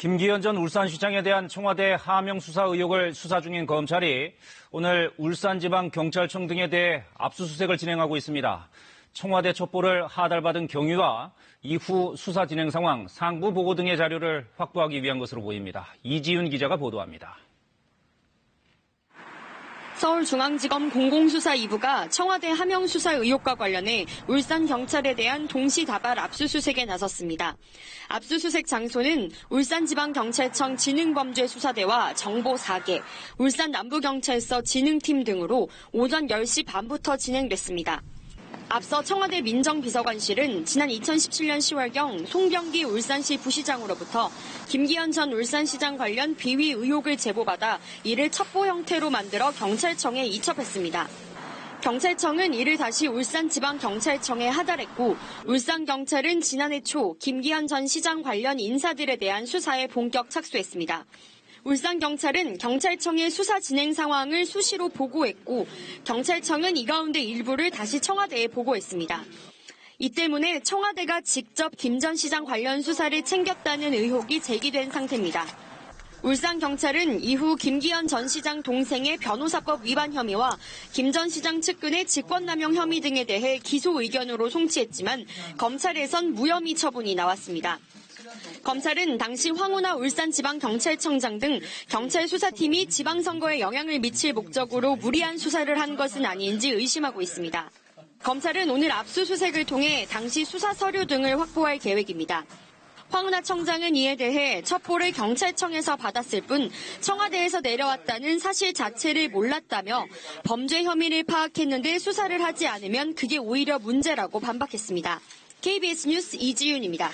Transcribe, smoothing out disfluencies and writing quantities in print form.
김기현 전 울산시장에 대한 청와대 하명 수사 의혹을 수사 중인 검찰이 오늘 울산지방경찰청 등에 대해 압수수색을 진행하고 있습니다. 청와대 첩보를 하달받은 경위와 이후 수사 진행 상황, 상부 보고 등의 자료를 확보하기 위한 것으로 보입니다. 이지윤 기자가 보도합니다. 서울중앙지검 공공수사 2부가 청와대 하명 수사 의혹과 관련해 울산경찰에 대한 동시다발 압수수색에 나섰습니다. 압수수색 장소는 울산지방경찰청 지능범죄수사대와 정보 4개, 울산남부경찰서 지능팀 등으로 오전 10시 반부터 진행됐습니다. 앞서 청와대 민정비서관실은 지난 2017년 10월경 송병기 울산시 부시장으로부터 김기현 전 울산시장 관련 비위 의혹을 제보받아 이를 첩보 형태로 만들어 경찰청에 이첩했습니다. 경찰청은 이를 다시 울산지방경찰청에 하달했고 울산경찰은 지난해 초 김기현 전 시장 관련 인사들에 대한 수사에 본격 착수했습니다. 울산경찰은 경찰청의 수사 진행 상황을 수시로 보고했고 경찰청은 이 가운데 일부를 다시 청와대에 보고했습니다. 이 때문에 청와대가 직접 김 전 시장 관련 수사를 챙겼다는 의혹이 제기된 상태입니다. 울산경찰은 이후 김기현 전 시장 동생의 변호사법 위반 혐의와 김 전 시장 측근의 직권남용 혐의 등에 대해 기소 의견으로 송치했지만 검찰에선 무혐의 처분이 나왔습니다. 검찰은 당시 황운하 울산지방경찰청장 등 경찰 수사팀이 지방선거에 영향을 미칠 목적으로 무리한 수사를 한 것은 아닌지 의심하고 있습니다. 검찰은 오늘 압수수색을 통해 당시 수사 서류 등을 확보할 계획입니다. 황운하 청장은 이에 대해 첩보를 경찰청에서 받았을 뿐 청와대에서 내려왔다는 사실 자체를 몰랐다며 범죄 혐의를 파악했는데 수사를 하지 않으면 그게 오히려 문제라고 반박했습니다. KBS 뉴스 이지윤입니다.